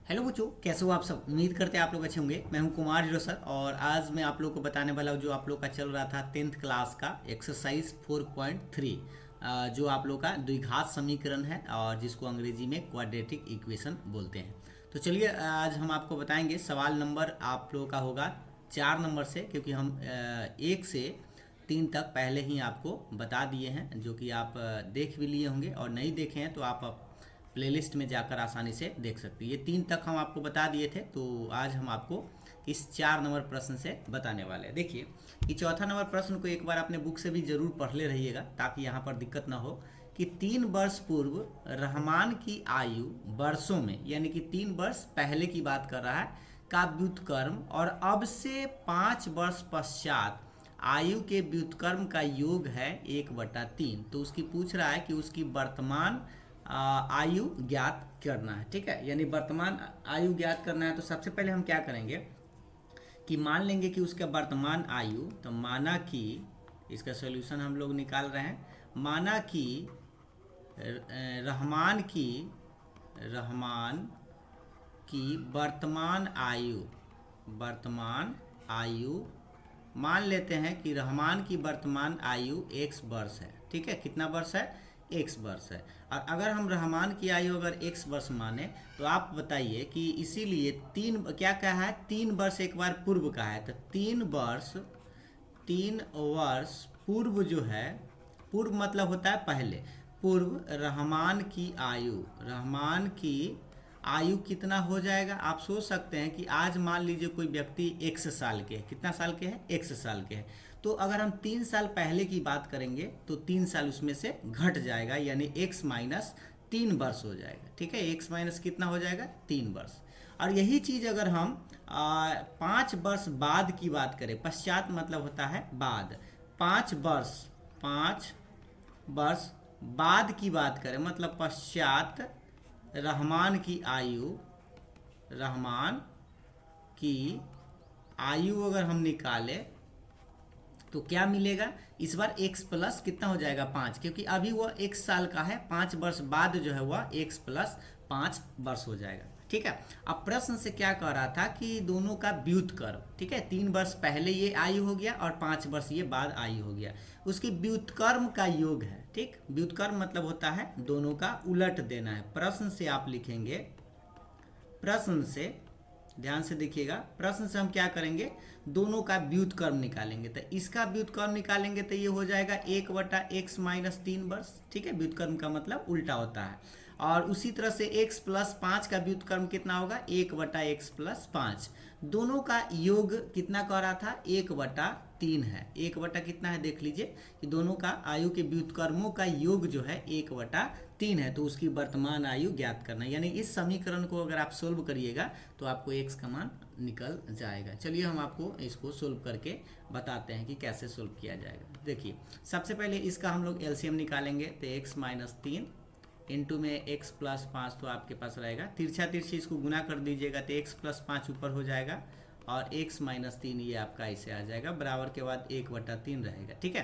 Hello बच्चों, कैसे हो आप सब। उम्मीद करते हैं आप लोग अच्छे होंगे। मैं हूं कुमार जीरो सर और आज मैं आप लोग को बताने वाला हूं जो आप लोग का चल रहा था 10th क्लास का एक्सरसाइज 4.3 जो आप लोग का द्विघात समीकरण है और जिसको अंग्रेजी में क्वाड्रेटिक इक्वेशन बोलते हैं। तो चलिए आज हम आपको बताएंगे। सवाल नंबर आप लोगों का होगा 4 नंबर से, क्योंकि हम 1 से 3 तक पहले ही आपको बता दिए हैं, जो कि आप देख भी लिए होंगे और नहीं देखे हैं तो आप प्लेलिस्ट में जाकर आसानी से देख सकते हैं। ये 3 तक हम आपको बता दिए थे, तो आज हम आपको इस 4 नंबर प्रश्न से बताने वाले हैं। देखिए, ये चौथा नंबर प्रश्न को एक बार अपने बुक से भी जरूर पढ़ ले रहिएगा, ताकि यहाँ पर दिक्कत ना हो। कि 3 वर्ष पूर्व रहमान की आयु वर्षों में, यानी कि 3 वर्ष पहले की बात कर रहा है, का व्युत्क्रम और अब से 5 वर्ष पश्चात आयु के व्युत्क्रम का योग है 1/3। तो उसकी पूछ रहा है कि उसकी वर्तमान आयु ज्ञात करना है। ठीक है, यानी वर्तमान आयु ज्ञात करना है। तो सबसे पहले हम क्या करेंगे कि मान लेंगे कि उसका वर्तमान आयु, तो माना कि इसका सॉल्यूशन हम लोग निकाल रहे हैं। माना कि रहमान की रहमान की वर्तमान आयु मान लेते हैं कि रहमान की वर्तमान आयु x वर्ष है। ठीक है, कितना वर्ष है? x वर्ष है। और अगर हम रहमान की आयु अगर x वर्ष माने, तो आप बताइए कि इसीलिए 3 क्या कहा है? 3 वर्ष एक बार पूर्व का है, तो 3 वर्ष पूर्व जो है, पूर्व मतलब होता है पहले। पूर्व रहमान की आयु कितना हो जाएगा? आप सोच सकते हैं कि आज मान लीजिए कोई व्यक्ति 1 साल के है। कितना साल के है? 1 साल के है। तो अगर हम 3 साल पहले की बात करेंगे तो 3 साल उसमें से घट जाएगा, यानी x माइनस 3 वर्ष हो जाएगा। ठीक है, x माइनस कितना हो जाएगा? 3 वर्ष। और यही चीज़ अगर हम 5 वर्ष बाद की बात करें, पश्चात मतलब होता है बाद, 5 वर्ष बाद की बात करें, मतलब पश्चात रहमान की आयु अगर हम निकालें तो क्या मिलेगा? इस बार x प्लस कितना हो जाएगा? 5, क्योंकि अभी वह 1 साल का है। 5 वर्ष बाद जो है वह x प्लस 5 वर्ष हो जाएगा। ठीक है, अब प्रश्न से क्या कह रहा था कि दोनों का व्युत्क्रम। ठीक है, 3 वर्ष पहले ये आयु हो गया और 5 वर्ष ये बाद आयु हो गया, उसकी व्युत्क्रम का योग है। ठीक, व्युत्क्रम मतलब होता है दोनों का उलट देना है। प्रश्न से आप लिखेंगे, प्रश्न से ध्यान से देखिएगा, प्रश्न से हम क्या करेंगे? दोनों का व्युत्क्रम निकालेंगे। तो इसका व्युत्क्रम निकालेंगे तो ये हो जाएगा 1/x माइनस 3 वर्ष। ठीक है, व्युत्क्रम का मतलब उल्टा होता है। और उसी तरह से x प्लस 5 का व्युत्क्रम कितना होगा? 1/x plus 5। दोनों का योग कितना कह रहा था? 1/3 है। 1 कितना है देख लीजिए कि दोनों का आयु के व्युत्क्रमों का योग जो है 1/3 है। तो उसकी वर्तमान आयु ज्ञात करना, यानी इस समीकरण को अगर आप सोल्व करिएगा तो आपको x का मान निकल जाएगा। चलिए हम आपको इसको सोल्व करके बताते हैं कि कैसे सोल्व किया जाएगा। देखिए, सबसे पहले इसका हम लोग एलसीएम निकालेंगे। तो x माइनस 3 इंटू में x प्लस 5 तो आपके पास रहेगा। तिरछा तिरछी इसको गुना कर दीजिएगा तो x प्लस 5 ऊपर हो जाएगा और x माइनस 3 ये आपका ऐसे आ जाएगा, बराबर के बाद 1/3 रहेगा। ठीक है,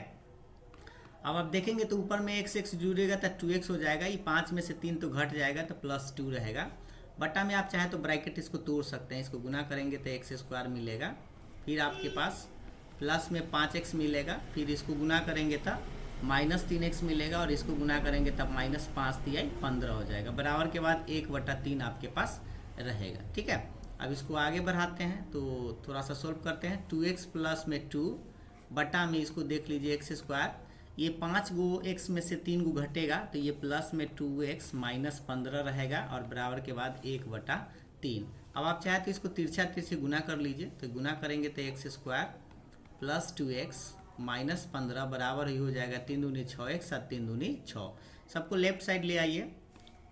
अब आप देखेंगे तो ऊपर में x जुड़ेगा तो 2x हो जाएगा। ये 5 में से 3 तो घट जाएगा तो +2 रहेगा। बटा में आप चाहे तो ब्रैकेट इसको तोड़ सकते हैं, इसको गुना करेंगे तो x² मिलेगा। फिर आपके पास प्लस में 5x मिलेगा, फिर इसको गुना करेंगे तब -3x मिलेगा और इसको गुना करेंगे तब -5 15 हो जाएगा, बराबर के बाद 1/3 आपके पास रहेगा। ठीक है, अब इसको आगे बढ़ाते हैं तो थोड़ा सा सोल्व करते हैं। 2x प्लस में 2 बटा में इसको देख लीजिए x², ये 5 गो x में से 3 गो घटेगा तो ये प्लस में 2x माइनस 15 रहेगा और बराबर के बाद 1/3। अब आप चाहे तो इसको तिरछा तिरछी गुना कर लीजिए, तो गुना करेंगे तो x² प्लस 2x माइनस 15 बराबर ही हो जाएगा 3 दूनी 6x और 3 दूनी 6। सबको लेफ्ट साइड ले आइए,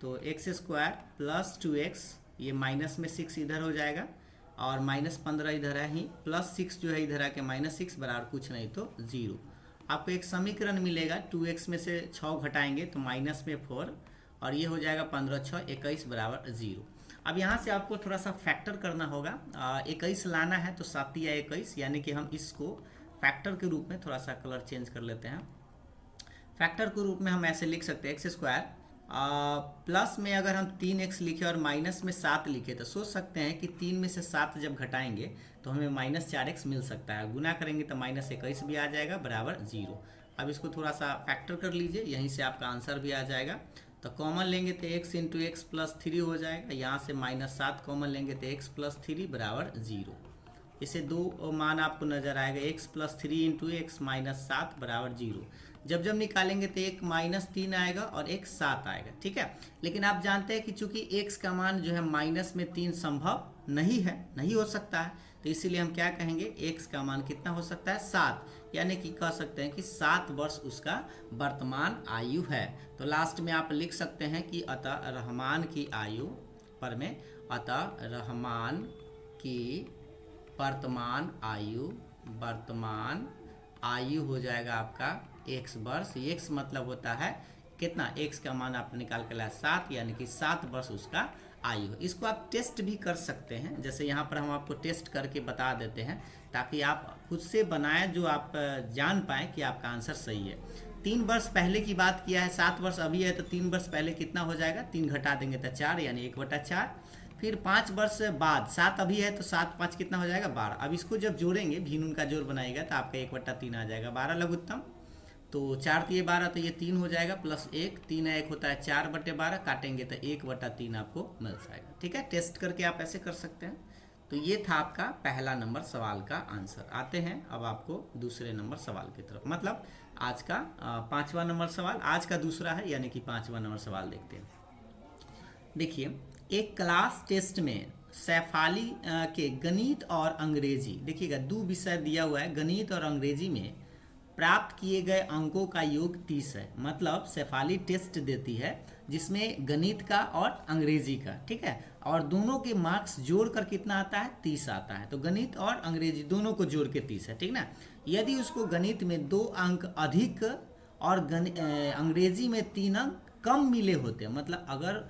तो x² प्लस 2x, ये माइनस में 6 इधर हो जाएगा और -15 इधर है ही, प्लस 6 जो है इधर आके -6 बराबर कुछ नहीं तो 0। आपको एक समीकरण मिलेगा, 2x में से 6 घटाएंगे तो माइनस में 4 और ये हो जाएगा 15 6 21 बराबर 0। अब यहाँ से आपको थोड़ा सा फैक्टर करना होगा। 21 लाना है तो 7 या 21, यानी कि हम इसको फैक्टर के रूप में थोड़ा सा कलर चेंज कर लेते हैं। फैक्टर के रूप में हम ऐसे लिख सकते हैं x² प्लस में अगर हम 3x लिखे और माइनस में 7 लिखे तो सोच सकते हैं कि 3 में से 7 जब घटाएंगे तो हमें -4x मिल सकता है। गुना करेंगे तो -21 भी आ जाएगा बराबर 0। अब इसको थोड़ा सा फैक्टर कर लीजिए, यहीं से आपका आंसर भी आ जाएगा। तो कॉमन लेंगे तो x इंटू एक्स प्लस 3 हो जाएगा। यहाँ से -7 कॉमन लेंगे तो x प्लस 3 बराबर 0। इसे दो मान आपको नजर आएगा, x प्लस 3 इंटू एक्स -7 बराबर 0। जब जब निकालेंगे तो एक -3 आएगा और एक 7 आएगा, ठीक है। लेकिन आप जानते हैं कि चूंकि x का मान जो है -3 संभव नहीं है, नहीं हो सकता है, तो इसीलिए हम क्या कहेंगे, x का मान कितना हो सकता है 7, यानी कि कह सकते हैं कि 7 वर्ष उसका वर्तमान आयु है। तो लास्ट में आप लिख सकते हैं कि अतः रहमान की आयु पर में, अतः रहमान की वर्तमान आयु हो जाएगा आपका x वर्ष। x मतलब होता है कितना, x का मान आप निकाल के लाए 7, यानी कि 7 वर्ष उसका आयु है। इसको आप टेस्ट भी कर सकते हैं, जैसे यहाँ पर हम आपको टेस्ट करके बता देते हैं ताकि आप खुद से बनाएं, जो आप जान पाएँ कि आपका आंसर सही है। 3 वर्ष पहले की बात किया है, 7 वर्ष अभी है, तो 3 वर्ष पहले कितना हो जाएगा, 3 घटा देंगे तो 4, यानी 1/4। फिर 5 वर्ष बाद 7 अभी है तो 7 5 कितना हो जाएगा 12। अब इसको जब जोड़ेंगे, भिन्न उनका जोड़ बनाएगा तो आपका 1/3 आ जाएगा, 12 लघुत्तम। तो 4 तो ये 12, तो ये 3 हो जाएगा प्लस 1, 3 1 होता है 4/12, काटेंगे तो 1/3 आपको मिल जाएगा, ठीक है। टेस्ट करके आप ऐसे कर सकते हैं। तो ये था आपका पहला नंबर सवाल का आंसर। आते हैं अब आपको दूसरे नंबर सवाल की तरफ, मतलब आज का 5वां नंबर सवाल, आज का दूसरा है, यानी कि 5वां नंबर सवाल देखते हैं। देखिए, एक क्लास टेस्ट में सैफाली के गणित और अंग्रेजी, देखिएगा 2 विषय दिया हुआ है, गणित और अंग्रेजी में प्राप्त किए गए अंकों का योग 30 है। मतलब सैफाली टेस्ट देती है जिसमें गणित का और अंग्रेजी का, ठीक है, और दोनों के मार्क्स जोड़कर कितना आता है, 30 आता है। तो गणित और अंग्रेजी दोनों को जोड़ के 30 है, ठीक ना। यदि उसको गणित में 2 अंक अधिक और अंग्रेजी में 3 अंक कम मिले होते, मतलब अगर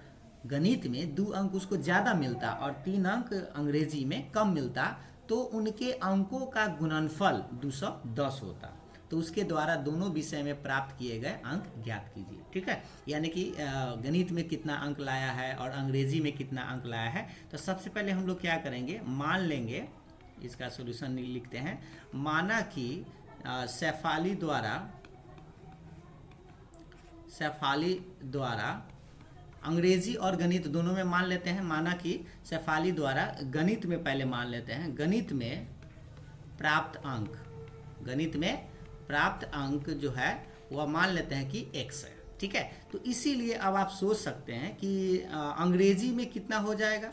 गणित में 2 अंक उसको ज़्यादा मिलता और 3 अंक अंग्रेजी में कम मिलता, तो उनके अंकों का गुणनफल 210 होता। तो उसके द्वारा दोनों विषय में प्राप्त किए गए अंक ज्ञात कीजिए, ठीक है। यानी कि गणित में कितना अंक लाया है और अंग्रेजी में कितना अंक लाया है। तो सबसे पहले हम लोग क्या करेंगे, मान लेंगे, इसका सॉल्यूशन लिखते हैं। माना कि सैफाली द्वारा अंग्रेजी और गणित दोनों में मान लेते हैं। माना कि सैफाली द्वारा गणित में पहले मान लेते हैं, गणित में प्राप्त अंक जो है वह मान लेते हैं कि x है, ठीक है। तो इसीलिए अब आप सोच सकते हैं कि अंग्रेजी में कितना हो जाएगा,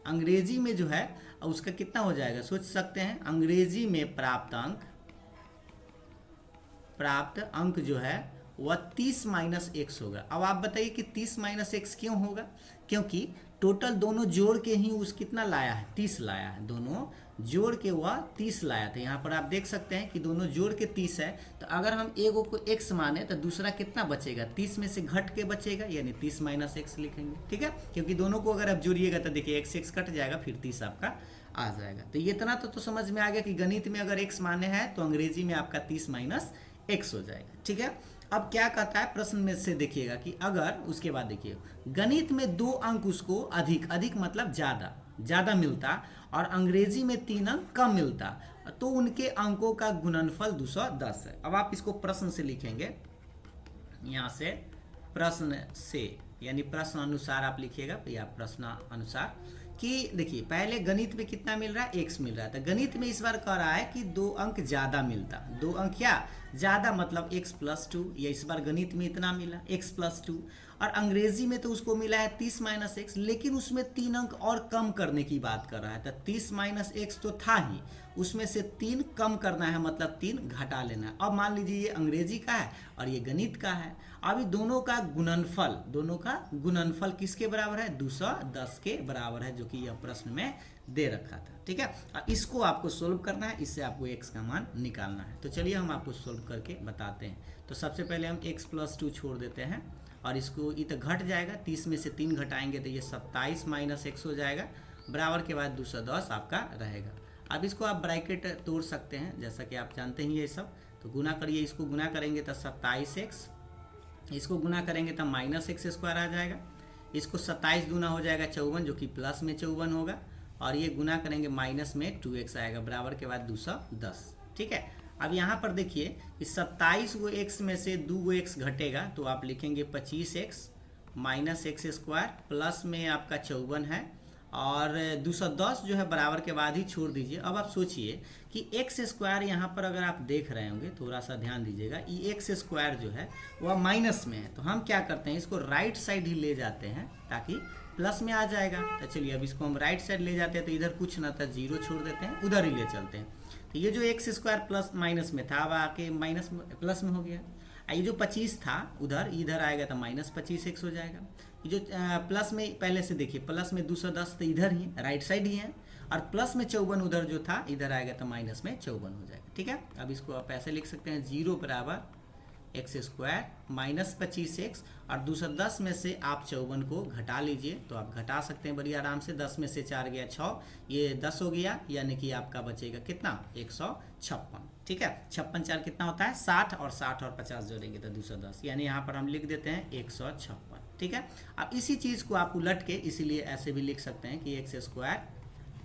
अंग्रेजी में जो है उसका कितना हो जाएगा, सोच सकते हैं। अंग्रेजी में प्राप्त अंक जो है वह 30 - x होगा। अब आप बताइए कि 30 - x क्यों होगा, क्योंकि टोटल दोनों जोड़ के ही उस कितना लाया है, 30 लाया है, दोनों जोड़ के वह 30 लाया था। यहाँ पर आप देख सकते हैं कि दोनों जोड़ के 30 है। तो अगर हम एगो को x माने तो दूसरा कितना बचेगा, 30 में से घट के बचेगा, यानी 30 - x लिखेंगे, ठीक है। क्योंकि दोनों को अगर आप जोड़िएगा तो देखिए x कट जाएगा, फिर 30 आपका आ जाएगा। तो ये इतना तो समझ में आ गया कि गणित में अगर x माने हैं तो अंग्रेजी में आपका 30 - x हो जाएगा, ठीक है। अब क्या कहता है प्रश्न में से देखिएगा कि अगर उसके बाद देखिए गणित में 2 अंक उसको अधिक मतलब ज़्यादा मिलता और अंग्रेजी में 3 अंक कम मिलता, तो उनके अंकों का गुणनफल 210 है। अब आप इसको प्रश्न से लिखेंगे, यहाँ से प्रश्न से यानी प्रश्न अनुसार आप लिखिएगा या प्रश्न अनुसार कि देखिए पहले गणित में कितना मिल रहा है, x मिल रहा है। तो गणित में इस बार कह रहा है कि 2 अंक ज़्यादा मिलता, 2 अंक क्या ज़्यादा, मतलब x + 2, या इस बार गणित में इतना मिला x + 2। और अंग्रेजी में तो उसको मिला है 30 - x, लेकिन उसमें 3 अंक और कम करने की बात कर रहा है। तो 30 - x तो था ही, उसमें से 3 कम करना है, मतलब 3 घटा लेना है। अब मान लीजिए ये अंग्रेजी का है और ये गणित का है। अभी दोनों का गुणनफल किसके बराबर है, 210 के बराबर है, जो कि यह प्रश्न में दे रखा था, ठीक है। इसको आपको सोल्व करना है, इससे आपको x का मान निकालना है। तो चलिए हम आपको सोल्व करके बताते हैं। तो सबसे पहले हम x + 2 छोड़ देते हैं और इसको ये तो घट जाएगा, 30 में से 3 घटाएंगे तो ये 27 - x हो जाएगा, बराबर के बाद 210 आपका रहेगा। अब इसको आप ब्रैकेट तोड़ सकते हैं, जैसा कि आप जानते ही ये सब। तो गुना करिए, इसको गुना करेंगे तो 27x इसको गुना करेंगे तो माइनस एक्स स्क्वायर आ जाएगा। इसको 27 दूना हो जाएगा 54, जो कि प्लस में 54 होगा, और ये गुना करेंगे माइनस में 2x आएगा, बराबर के बाद 210। ठीक है, अब यहाँ पर देखिए कि 27 गो एक्स में से 2 गो एक्स घटेगा, तो आप लिखेंगे 25x minus x square, plus में आपका 54 है, और 210 जो है बराबर के बाद ही छोड़ दीजिए। अब आप सोचिए कि एक्स स्क्वायर यहाँ पर अगर आप देख रहे होंगे, थोड़ा सा ध्यान दीजिएगा, ये एक्स स्क्वायर जो है वह माइनस में है, तो हम क्या करते हैं, इसको राइट साइड ही ले जाते हैं ताकि प्लस में आ जाएगा। तो चलिए अब इसको हम राइट साइड ले जाते हैं, तो इधर कुछ ना था, 0 छोड़ देते हैं, उधर ही ले चलते हैं। तो ये जो एक्स स्क्वायर प्लस माइनस में था, अब आके माइनस प्लस में हो गया। ये जो 25 था उधर, इधर आएगा तो माइनस 25x हो जाएगा। ये जो प्लस में पहले से देखिए, प्लस में 210 तो इधर ही राइट साइड ही है, और प्लस में 54 उधर जो था, इधर आएगा तो माइनस में 54 हो जाएगा। ठीक है, अब इसको आप ऐसे लिख सकते हैं, 0 बराबर एक्स स्क्वायर माइनस 25x, और 210 में से आप 54 को घटा लीजिए, तो आप घटा सकते हैं बड़ी आराम से। 10 में से 4 गया 6, ये 10 हो गया, यानी कि आपका बचेगा कितना, 156। ठीक है, 56 4 कितना होता है, 60, और 60 और 50 जोड़ेंगे तो 210, यानी यहाँ पर हम लिख देते हैं 156। ठीक है, अब इसी चीज़ को आप उलट के इसीलिए ऐसे भी लिख सकते हैं कि एक्स स्क्वायर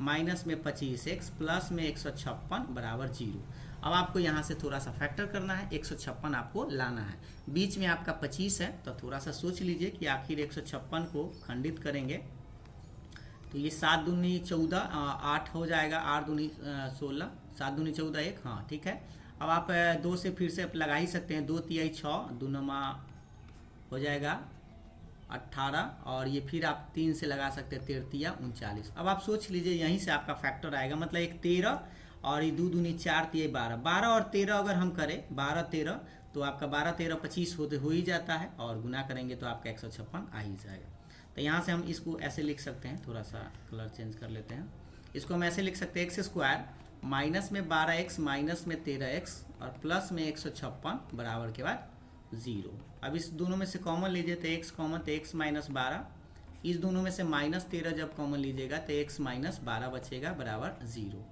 माइनस में 25x प्लस में 156 बराबर 0। अब आपको यहाँ से थोड़ा सा फैक्टर करना है, 156 आपको लाना है, बीच में आपका 25 है, तो थोड़ा सा सोच लीजिए कि आखिर 156 को खंडित करेंगे तो ये 7 दूनी 14, 8 हो जाएगा, 8 दूनी 16, 7 दूनी 14 1, हाँ ठीक है। अब आप 2 से फिर से लगा ही सकते हैं, 2 तिहाई 6, 2 नमा हो जाएगा 18, और ये फिर आप 3 से लगा सकते हैं, 13 या 39। अब आप सोच लीजिए यहीं से आपका फैक्टर आएगा, मतलब एक 13 और ये 2 दूनी 4 तिहाई 12, 12 और 13 अगर हम करें 12 13, तो आपका 12 13 25 होते हो ही जाता है, और गुना करेंगे तो आपका 156 आ ही जाएगा। तो यहाँ से हम इसको ऐसे लिख सकते हैं, थोड़ा सा कलर चेंज कर लेते हैं, इसको हम ऐसे लिख सकते हैं, एक्स स्क्वायर माइनस में 12x माइनस में 13x और प्लस में 156 बराबर के बाद 0। अब इस दोनों में से कॉमन लीजिए तो x कॉमन, तो x माइनस 12, इस दोनों में से माइनस 13 जब कॉमन लीजिएगा तो x माइनस 12 बचेगा बराबर 0।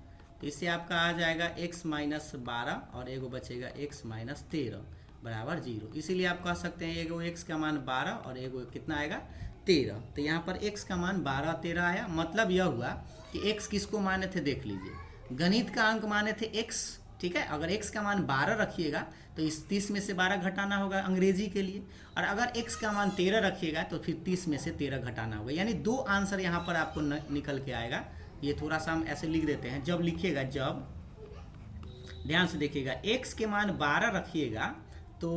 तो इससे आपका आ जाएगा x माइनस 12 और एगो बचेगा x माइनस 13 बराबर 0। इसीलिए आप कह सकते हैं एगो x का मान 12 और एगो कितना आएगा 13। तो यहाँ पर x का मान 12 13 आया, मतलब यह हुआ कि x किसको माने थे, देख लीजिए, गणित का अंक माने थे x। ठीक है, अगर x का मान 12 रखिएगा तो इस 30 में से 12 घटाना होगा अंग्रेजी के लिए, और अगर x का मान 13 रखिएगा तो फिर 30 में से 13 घटाना होगा, यानी 2 आंसर यहाँ पर आपको निकल के आएगा। ये थोड़ा सा हम ऐसे लिख देते हैं, जब लिखिएगा, जब ध्यान से देखिएगा x के मान 12 रखिएगा तो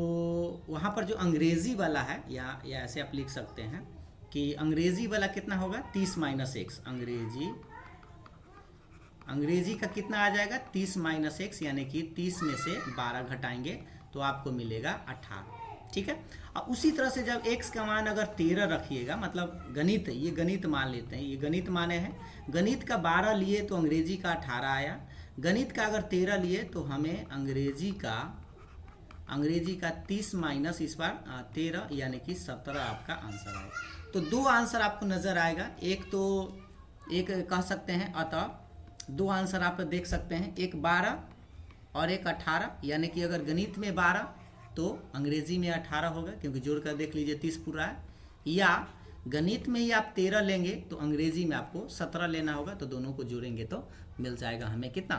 वहाँ पर जो अंग्रेजी वाला है, या ऐसे आप लिख सकते हैं कि अंग्रेजी वाला कितना होगा 30 माइनस एक्स, अंग्रेजी का कितना आ जाएगा 30 माइनस एक्स, यानी कि 30 में से 12 घटाएंगे तो आपको मिलेगा 18। ठीक है, और उसी तरह से जब x का मान अगर 13 रखिएगा, मतलब गणित है, ये गणित मान लेते हैं, ये गणित माने हैं, गणित का 12 लिए तो अंग्रेजी का 18 आया, गणित का अगर 13 लिए तो हमें अंग्रेजी का 30 माइनस इस बार 13, यानी कि 17 आपका आंसर आएगा। तो 2 आंसर आपको नजर आएगा, एक कह सकते हैं, अतः 2 आंसर आप देख सकते हैं, एक 12 और एक 18, यानी कि अगर गणित में 12 तो अंग्रेजी में 18 होगा, क्योंकि जोड़कर देख लीजिए 30 पूरा है, या गणित में ही आप 13 लेंगे तो अंग्रेजी में आपको 17 लेना होगा, तो दोनों को जोड़ेंगे तो मिल जाएगा हमें कितना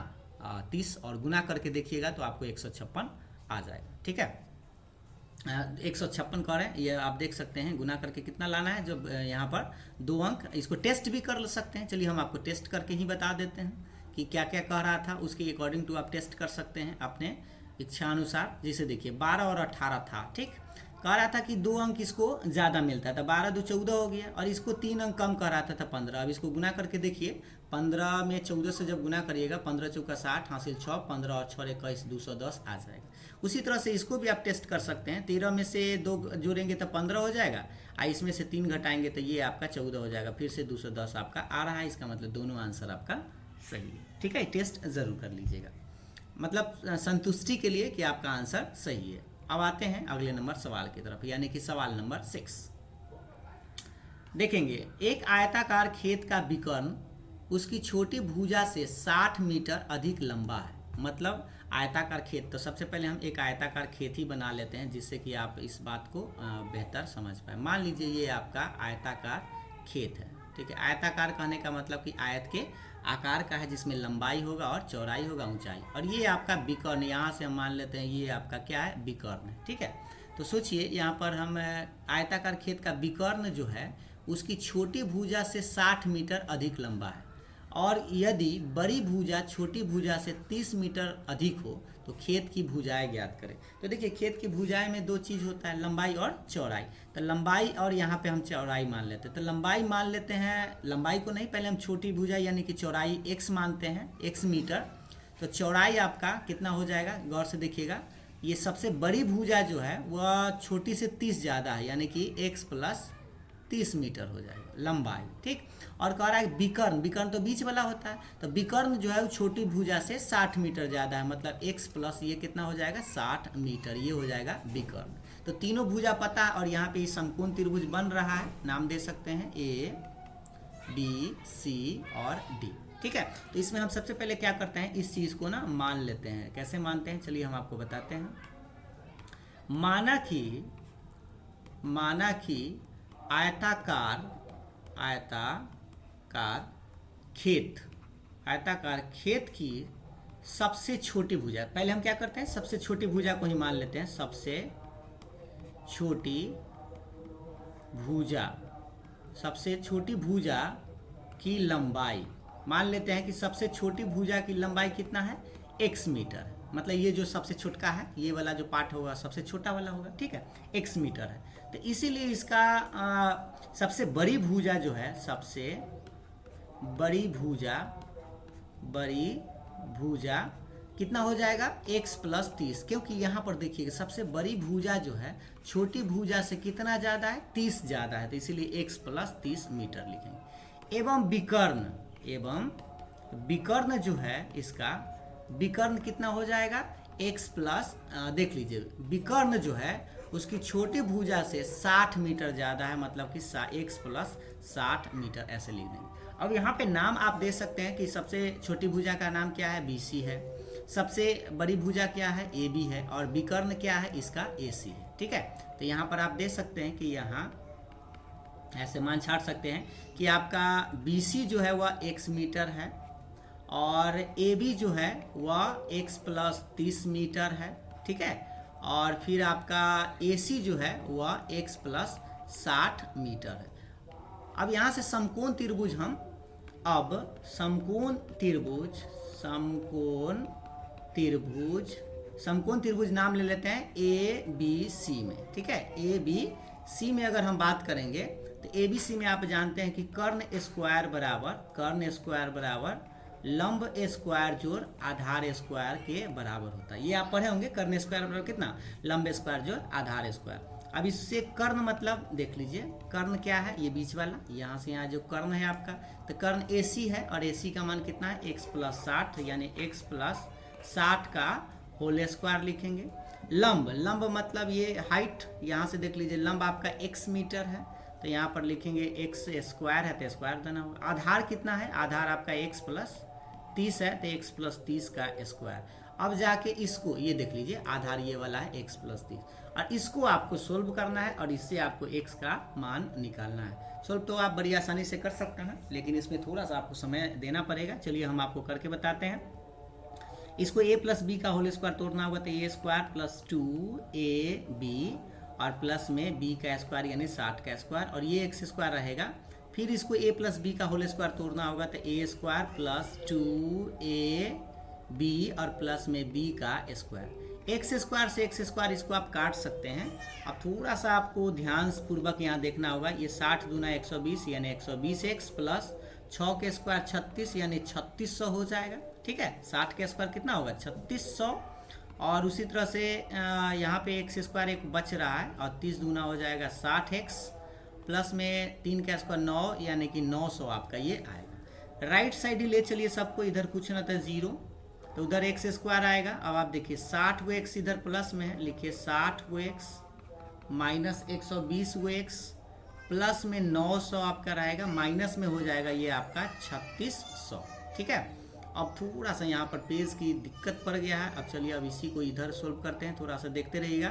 30, और गुना करके देखिएगा तो आपको 156 आ जाएगा। ठीक है, 156 करें, ये आप देख सकते हैं गुना करके कितना लाना है, जब यहाँ पर 2 अंक, इसको टेस्ट भी कर सकते हैं। चलिए हम आपको टेस्ट करके ही बता देते हैं कि क्या क्या कह रहा था, उसके अकॉर्डिंग टू आप टेस्ट कर सकते हैं अपने इच्छा अनुसार। जैसे देखिए 12 और 18 था, ठीक, कह रहा था कि 2 अंक इसको ज़्यादा मिलता था, 12 2 14 हो गया, और इसको 3 अंक कम कह रहा था 15। अब इसको गुना करके देखिए, 15 में 14 से जब गुना करिएगा, 15 चौका 60 हासिल 6, 15 और 6 21 210 आ जाएगा। उसी तरह से इसको भी आप टेस्ट कर सकते हैं, 13 में से 2 जोड़ेंगे तो 15 हो जाएगा, इसमें से 3 घटाएंगे तो ये आपका 14 हो जाएगा, फिर से 210 आपका आ रहा है, इसका मतलब दोनों आंसर आपका सही है। ठीक है, टेस्ट ज़रूर कर लीजिएगा, मतलब संतुष्टि के लिए कि आपका आंसर सही है। अब आते हैं अगले नंबर सवाल की तरफ, यानी कि सवाल नंबर 6। देखेंगे, एक आयताकार खेत का विकर्ण उसकी छोटी भुजा से 60 मीटर अधिक लंबा है, मतलब आयताकार खेत, तो सबसे पहले हम एक आयताकार खेत ही बना लेते हैं जिससे कि आप इस बात को बेहतर समझ पाए। मान लीजिए ये आपका आयताकार खेत है, ठीक है। आयताकार कहने का मतलब कि आयत के आकार का है, जिसमें लंबाई होगा और चौड़ाई होगा, ऊंचाई। और ये आपका विकर्ण, यहाँ से हम मान लेते हैं ये आपका क्या है, विकर्ण है, ठीक है। तो सोचिए यहाँ पर हम आयताकार खेत का विकर्ण जो है उसकी छोटी भुजा से 60 मीटर अधिक लंबा है, और यदि बड़ी भुजा छोटी भुजा से 30 मीटर अधिक हो तो खेत की भुजाएं ज्ञात करें। तो देखिए खेत की भुजाएं में दो चीज़ होता है, लंबाई और चौड़ाई। तो लंबाई और यहाँ पे हम चौड़ाई मान लेते हैं। तो लंबाई मान लेते हैं, लंबाई को नहीं, पहले हम छोटी भुजा यानी कि चौड़ाई x मानते हैं, x मीटर। तो चौड़ाई आपका कितना हो जाएगा, गौर से देखिएगा, ये सबसे बड़ी भुजा जो है वह छोटी से 30 ज़्यादा है, यानी कि x प्लस 30 मीटर हो जाएगा लंबाई, ठीक। और कह रहा है विकर्ण, विकर्ण तो बीच वाला होता है, तो विकर्ण जो है वो छोटी भुजा से 60 मीटर ज़्यादा है, मतलब x प्लस ये कितना हो जाएगा, 60 मीटर, ये हो जाएगा विकर्ण। तो तीनों भुजा पता है, और यहाँ पे समकोण त्रिभुज बन रहा है, नाम दे सकते हैं A, B, C और D, ठीक है। तो इसमें हम सबसे पहले क्या करते हैं, इस चीज़ को ना मान लेते हैं। कैसे मानते हैं, चलिए हम आपको बताते हैं। माना कि आयताकार खेत की सबसे छोटी भुजा, पहले हम क्या करते हैं, सबसे छोटी भुजा को ही मान लेते हैं। सबसे छोटी भुजा की लंबाई मान लेते हैं कि सबसे छोटी भुजा की लंबाई कितना है, x मीटर है। मतलब ये जो सबसे छोटा है, ये वाला जो पार्ट होगा सबसे छोटा वाला होगा, ठीक है, x मीटर है। तो इसीलिए इसका सबसे बड़ी भुजा जो है, सबसे बड़ी भुजा कितना हो जाएगा, x प्लस 30, क्योंकि यहाँ पर देखिएगा सबसे बड़ी भुजा जो है छोटी भुजा से कितना ज़्यादा है, 30 ज़्यादा है, तो इसीलिए x प्लस 30 मीटर लिखेंगे। एवं विकर्ण जो है, इसका विकर्ण कितना हो जाएगा, x प्लस, देख लीजिए विकर्ण जो है उसकी छोटी भुजा से 60 मीटर ज़्यादा है, मतलब कि x प्लस 60 मीटर, ऐसे लिख देंगे। अब यहाँ पे नाम आप दे सकते हैं कि सबसे छोटी भुजा का नाम क्या है, BC है, सबसे बड़ी भुजा क्या है, AB है, और विकर्ण क्या है, इसका AC है, ठीक है। तो यहाँ पर आप दे सकते हैं कि यहाँ ऐसे मान छाट सकते हैं कि आपका BC जो है वह x मीटर है, और AB जो है वह x प्लस 30 मीटर है, ठीक है। और फिर आपका AC जो है वह x प्लस 60 मीटर है। अब यहाँ से समकोण त्रिभुज हम, अब समकोण त्रिभुज नाम ले लेते हैं ABC में, ठीक है। ABC में अगर हम बात करेंगे तो ABC में आप जानते हैं कि कर्ण स्क्वायर बराबर लंब स्क्वायर जोड़ आधार स्क्वायर के बराबर होता है। ये आप पढ़े होंगे, कर्ण स्क्वायर बराबर कितना, लंब स्क्वायर जोड़ आधार स्क्वायर। अब इससे कर्ण मतलब देख लीजिए, कर्ण क्या है, ये बीच वाला, यहाँ से यहाँ जो कर्ण है आपका, तो कर्ण AC है, और AC का मान कितना है, x प्लस 60, यानी x प्लस 60 का होल स्क्वायर लिखेंगे। लंब मतलब ये हाइट, यहाँ से देख लीजिए लंब आपका x मीटर है, तो यहाँ पर लिखेंगे x स्क्वायर है, तो स्क्वायर देना होगा। आधार कितना है, आधार आपका x प्लस 30 है, तो x प्लस 30 का स्क्वायर। अब जाके इसको ये देख लीजिए, आधार ये वाला है x प्लस 30, और इसको आपको सोल्व करना है, और इससे आपको x का मान निकालना है। सोल्व तो आप बड़ी आसानी से कर सकते हैं, लेकिन इसमें थोड़ा सा आपको समय देना पड़ेगा। चलिए हम आपको करके बताते हैं। इसको a प्लस बी का होल स्क्वायर तोड़ना होगा, तो a स्क्वायर प्लस 2ab और प्लस में b का स्क्वायर यानी 60 का स्क्वायर, और ये x स्क्वायर रहेगा। फिर इसको a प्लस बी का होल स्क्वायर तोड़ना होगा, तो a स्क्वायर प्लस 2ab और प्लस में b का स्क्वायर। x स्क्वायर से x स्क्वायर इसको आप काट सकते हैं। अब थोड़ा सा आपको ध्यान पूर्वक यहाँ देखना होगा, ये 60 दूना 120 यानी 120x प्लस 6 के स्क्वायर 36 यानी 3600 हो जाएगा, ठीक है। 60 के स्क्वायर कितना होगा, 3600, और उसी तरह से यहाँ पे x स्क्वायर एक बच रहा है, और 30 दूना हो जाएगा 60x प्लस में 3 का स्क्वायर 9 यानी कि 900 आपका ये आएगा। राइट साइड ही ले चलिए सबको, इधर कुछ ना था 0, तो उधर x स्क्वायर आएगा। अब आप देखिए 60 वो x इधर प्लस में है, लिखिए 60 वो x माइनस 120 वो x प्लस में 900 आपका रहेगा, माइनस में हो जाएगा ये आपका 3600, ठीक है। अब थोड़ा सा यहाँ पर पेज की दिक्कत पड़ गया है। अब चलिए अब इसी को इधर सोल्व करते हैं, थोड़ा सा देखते रहिएगा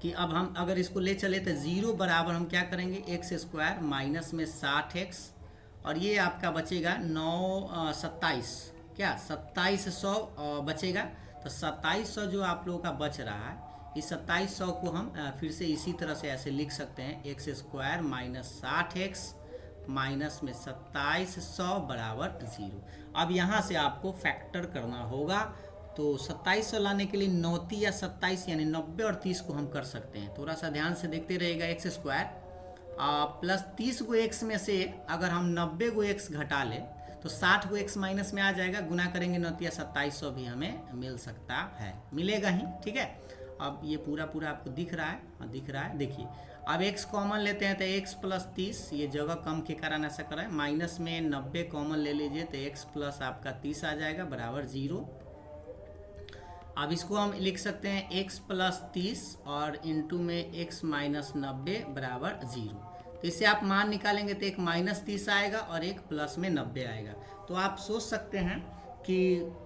कि अब हम अगर इसको ले चले तो 0 बराबर हम क्या करेंगे, एक्स स्क्वायर माइनस में 60x और ये आपका बचेगा 27 क्या 2700 बचेगा। तो 2700 जो आप लोगों का बच रहा है, इस 2700 को हम फिर से इसी तरह से ऐसे लिख सकते हैं, x square minus 60x minus में 2700 बराबर 0। अब यहाँ से आपको फैक्टर करना होगा, तो 2700 लाने के लिए 9 या 27 यानी 90 और 30 को हम कर सकते हैं। थोड़ा सा ध्यान से देखते रहेगा, एक्स स्क्वायर प्लस 30 को एक्स में से अगर हम 90 को एक्स घटा लें तो 60 को एक्स माइनस में आ जाएगा, गुना करेंगे 9 या 2700 भी हमें मिल सकता है, मिलेगा ही। ठीक है, अब ये पूरा आपको दिख रहा है, हाँ दिख रहा है। देखिए अब x कॉमन लेते हैं तो x प्लस 30, ये जगह कम के कारण ऐसा कर रहा है, माइनस में 90 कॉमन ले लीजिए तो x प्लस आपका 30 आ जाएगा बराबर 0। अब इसको हम लिख सकते हैं x प्लस 30 और इंटू में x माइनस 90 बराबर 0। तो इससे आप मान निकालेंगे तो एक माइनस 30 आएगा और एक प्लस में 90 आएगा। तो आप सोच सकते हैं कि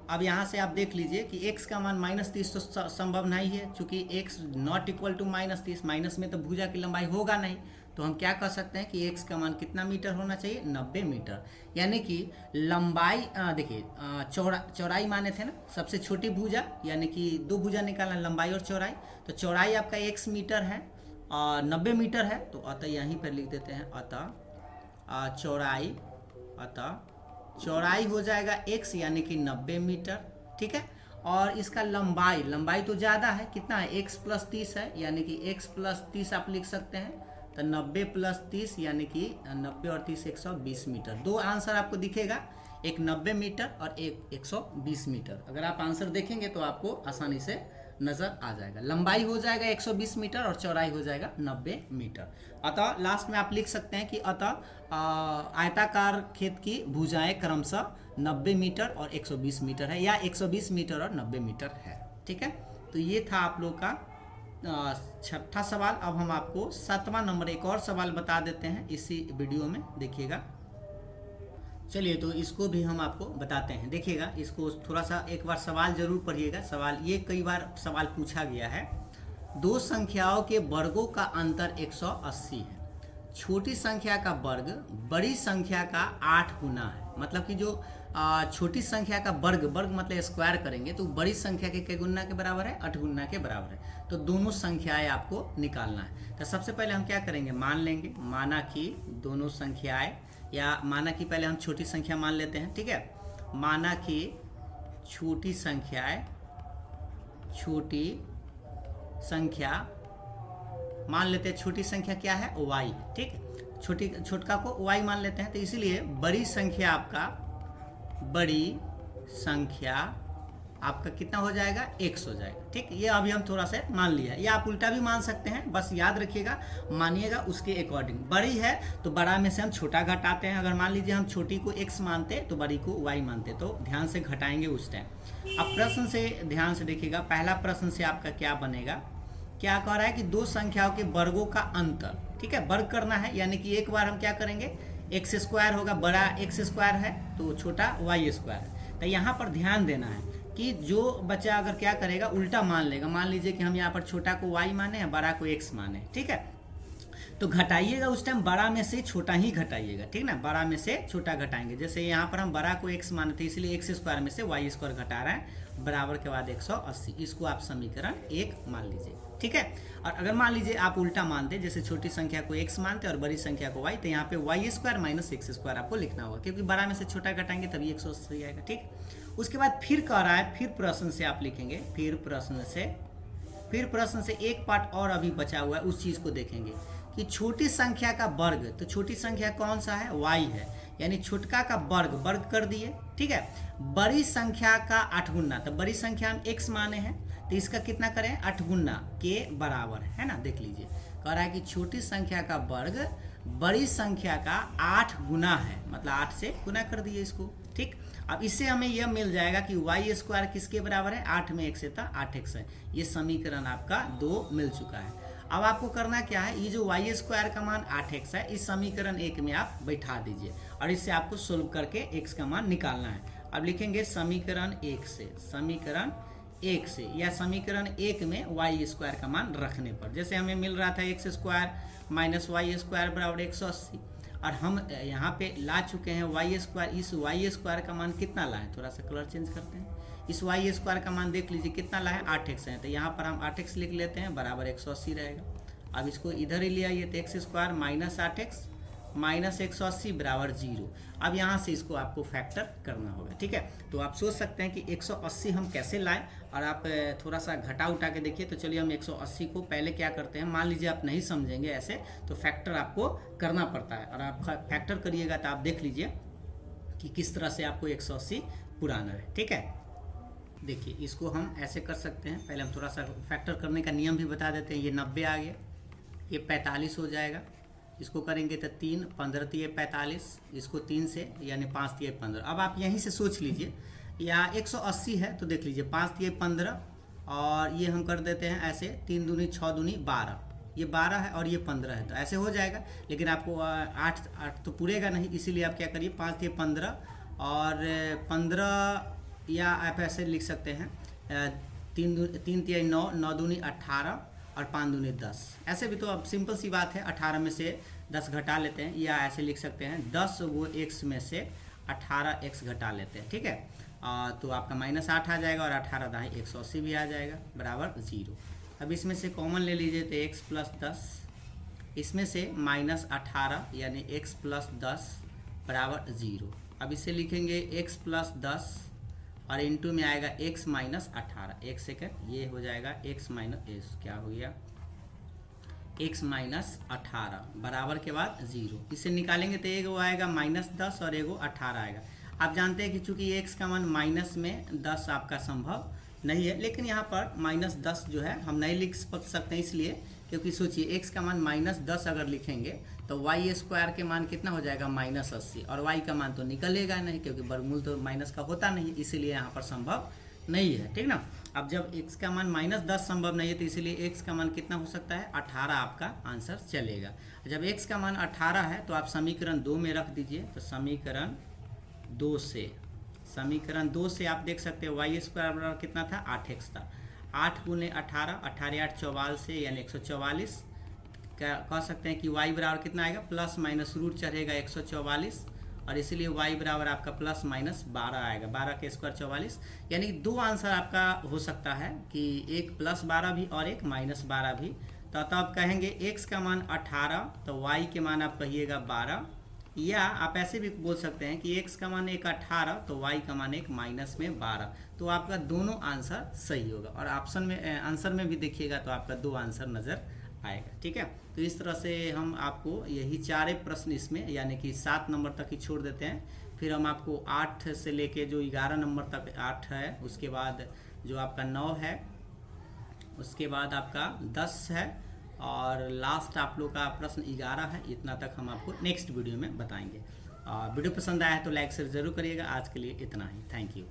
अब यहाँ से आप देख लीजिए कि x का मान माइनस 30 तो संभव नहीं है, क्योंकि x not equal to minus 30, minus में तो भुजा की लंबाई होगा नहीं। तो हम क्या कर सकते हैं कि x का मान कितना मीटर होना चाहिए, 90 मीटर। यानी कि लंबाई देखिए चौड़ाई माने थे ना, सबसे छोटी भुजा यानी कि 2 भुजा निकालना, लंबाई और चौड़ाई। तो चौड़ाई आपका x मीटर है और 90 मीटर है, तो अतः यहीं पर लिख देते हैं, अतः चौड़ाई हो जाएगा x यानी कि 90 मीटर। ठीक है, और इसका लंबाई तो ज़्यादा है, कितना है, x प्लस 30 है, यानी कि x प्लस 30 आप लिख सकते हैं। तो 90 प्लस 30 यानी कि 90 और 30 120 मीटर। दो आंसर आपको दिखेगा, एक 90 मीटर और एक 120 मीटर। अगर आप आंसर देखेंगे तो आपको आसानी से नज़र आ जाएगा। लंबाई हो जाएगा 120 मीटर और चौड़ाई हो जाएगा 90 मीटर। अतः लास्ट में आप लिख सकते हैं कि अतः आयताकार खेत की भुजाएं क्रमशः 90 मीटर और 120 मीटर है, या 120 मीटर और 90 मीटर है। ठीक है, तो ये था आप लोग का 6ठा सवाल। अब हम आपको 7वां नंबर एक और सवाल बता देते हैं इसी वीडियो में, देखिएगा। चलिए तो इसको भी हम आपको बताते हैं, देखिएगा इसको थोड़ा सा एक बार सवाल जरूर पढ़िएगा। सवाल ये कई बार सवाल पूछा गया है, दो संख्याओं के वर्गों का अंतर 180 है, छोटी संख्या का वर्ग बड़ी संख्या का 8 गुना है। मतलब कि जो छोटी संख्या का वर्ग मतलब स्क्वायर करेंगे तो बड़ी संख्या के गुना के बराबर है, 8 गुना के बराबर है। तो दोनों संख्याएं आपको निकालना है। तो सबसे पहले हम क्या करेंगे, मान लेंगे, माना कि दोनों संख्याएं, या माना कि पहले हम छोटी संख्या मान लेते हैं। ठीक है, माना कि छोटी संख्या मान लेते हैं, छोटी संख्या क्या है, y। ठीक है, छोटका को y मान लेते हैं। तो इसीलिए बड़ी संख्या आपका कितना हो जाएगा, x हो जाएगा। ठीक, ये अभी हम थोड़ा सा मान लिया है, या आप उल्टा भी मान सकते हैं, बस याद रखिएगा, मानिएगा उसके अकॉर्डिंग। बड़ी है तो बड़ा में से हम छोटा घटाते हैं। अगर मान लीजिए हम छोटी को x मानते तो बड़ी को y मानते, तो ध्यान से घटाएंगे उस टाइम। अब प्रश्न से ध्यान से देखिएगा, पहला प्रश्न से आपका क्या बनेगा, क्या कह रहा है कि दो संख्याओं के वर्गों का अंतर। ठीक है, वर्ग करना है, यानी कि एक बार हम क्या करेंगे, एक्स स्क्वायर होगा, बड़ा एक्स स्क्वायर है तो छोटा वाई स्क्वायर है। तो यहाँ पर ध्यान देना है कि जो बच्चा अगर क्या करेगा, उल्टा मान लेगा। मान लीजिए कि हम यहाँ पर छोटा को y माने हैं, बड़ा को x माने। ठीक है, तो घटाइएगा उस टाइम बड़ा में से छोटा ही घटाइएगा। ठीक ना, बड़ा में से छोटा घटाएंगे। जैसे यहाँ पर हम बड़ा को x माने थे, इसलिए एक्स स्क्वायर में से वाई स्क्वायर घटा रहे हैं, बराबर के बाद 180। इसको आप समीकरण 1 मान लीजिए। ठीक है, और अगर मान लीजिए आप उल्टा मानते, जैसे छोटी संख्या को x मानते और बड़ी संख्या को y, तो यहाँ पे y square minus x square आपको लिखना होगा, क्योंकि बड़ा में से छोटा घटाएंगे तभी 180 आएगा। ठीक, उसके बाद फिर कह रहा है, फिर प्रश्न से आप लिखेंगे, फिर प्रश्न से एक पार्ट और अभी बचा हुआ है, उस चीज़ को देखेंगे कि छोटी संख्या का वर्ग। तो छोटी संख्या कौन सा है, y है, यानी छोटका का वर्ग कर दिए। ठीक है, बड़ी संख्या का 8 गुना, तो बड़ी संख्या हम x माने हैं, तो इसका कितना करें, 8 गुना के बराबर है ना। देख लीजिए, कह रहा है कि छोटी संख्या का वर्ग बड़ी संख्या का 8 गुना है, मतलब 8 से गुना कर दिए इसको। ठीक, अब इससे हमें यह मिल जाएगा कि वाई स्क्वायर किसके बराबर है, 8 में 1 से था 8x है। ये समीकरण आपका 2 मिल चुका है। अब आपको करना क्या है, ये जो वाई स्क्वायर का मान 8x है इस समीकरण 1 में आप बैठा दीजिए और इससे आपको सोल्व करके x का मान निकालना है। अब लिखेंगे समीकरण 1 से, समीकरण 1 से या समीकरण 1 में वाई स्क्वायर का मान रखने पर, जैसे हमें मिल रहा था x square minus y square बराबर 180 और हम यहाँ पे ला चुके हैं वाई स्क्वायर। इस वाई स्क्वायर का मान कितना लाए, थोड़ा सा कलर चेंज करते हैं। इस वाई स्क्वायर का मान देख लीजिए कितना लाए, 8x है, तो यहाँ पर हम 8x लिख लेते हैं बराबर 180 रहेगा। अब इसको इधर ही ले आइए तो x square minus 8x minus 180 बराबर 0। अब यहाँ से इसको आपको फैक्टर करना होगा, ठीक है। तो आप सोच सकते हैं कि 180 हम कैसे लाएं, और आप थोड़ा सा घटा उठा के देखिए। तो चलिए हम 180 को पहले क्या करते हैं, मान लीजिए आप नहीं समझेंगे ऐसे तो फैक्टर आपको करना पड़ता है, और आप फैक्टर करिएगा तो आप देख लीजिए कि किस तरह से आपको 180 पुराना है, ठीक है। देखिए इसको हम ऐसे कर सकते हैं, पहले हम थोड़ा सा फैक्टर करने का नियम भी बता देते हैं। ये 90 आ गया, ये 45 हो जाएगा, इसको करेंगे तो 3 15 तिये 45, इसको 3 से यानी 5 तिये 15। अब आप यहीं से सोच लीजिए, या 180 है तो देख लीजिए 5 तिये 15 और ये हम कर देते हैं ऐसे 3 दूनी 6 दूनी 12, ये 12 है और ये 15 है, तो ऐसे हो जाएगा। लेकिन आपको 8 तो पूरेगा नहीं, इसीलिए आप क्या करिए 5 तिये 15 और 15, या आप ऐसे लिख सकते हैं 3 तिये 9, 9 दूनी 18 और 5 दूनी 10। ऐसे भी तो अब सिंपल सी बात है, 18 में से 10 घटा लेते हैं, या ऐसे लिख सकते हैं 10 वो x में से 18x घटा लेते हैं, ठीक है। तो आपका -8 आ जाएगा और 18 दाएँ 180 भी आ जाएगा बराबर 0। अब इसमें से कॉमन ले लीजिए तो x प्लस 10, इसमें से -18 यानी x प्लस 10 बराबर 0। अब इसे लिखेंगे x प्लस 10 और इनटू में आएगा x माइनस 18, एक सेकेंड, ये हो जाएगा x माइनस क्या हो गया x माइनस 18 बराबर के बाद 0। इसे निकालेंगे तो एगो आएगा -10 और एगो 18 आएगा। आप जानते हैं कि चूंकि x का मान माइनस में 10 आपका संभव नहीं है, लेकिन यहाँ पर -10 जो है हम नहीं लिख सकते हैं, इसलिए क्योंकि सोचिए x का मान -10 अगर लिखेंगे तो वाई स्क्वायर के मान कितना हो जाएगा -80, और y का मान तो निकलेगा नहीं क्योंकि वर्गमूल तो माइनस का होता नहीं, इसीलिए यहाँ पर संभव नहीं है, ठीक ना। अब जब x का मान -10 संभव नहीं है तो इसीलिए x का मान कितना हो सकता है, 18 आपका आंसर चलेगा। जब x का मान 18 है तो आप समीकरण 2 में रख दीजिए, तो समीकरण 2 से आप देख सकते हैं वाई स्क्वायर बराबर कितना था, 8x था। 8 गुने 18, 18 8 44 से यानी 144, कह सकते हैं कि y बराबर कितना आएगा, प्लस माइनस रूट चढ़ेगा 144, और इसीलिए y बराबर आपका प्लस माइनस 12 आएगा, 12 के स्क्वायर 44, यानी 2 आंसर आपका हो सकता है कि एक +12 भी और एक -12 भी। तो आप कहेंगे x का मान 18 तो y के मान आप कहिएगा 12, या आप ऐसे भी बोल सकते हैं कि x का मान एक 18 तो y का मान एक -12। तो आपका दोनों आंसर सही होगा, और ऑप्शन में आंसर में भी देखिएगा तो आपका 2 आंसर नज़र आएगा, ठीक है। तो इस तरह से हम आपको यही 4 प्रश्न इसमें यानी कि 7 नंबर तक ही छोड़ देते हैं, फिर हम आपको 8 से लेके जो 11 नंबर तक 8 है, उसके बाद जो आपका 9 है, उसके बाद आपका 10 है, और लास्ट आप लोग का प्रश्न 11 है। इतना तक हम आपको नेक्स्ट वीडियो में बताएंगे। वीडियो पसंद आया है तो लाइक शेयर जरूर करिएगा। आज के लिए इतना ही, थैंक यू।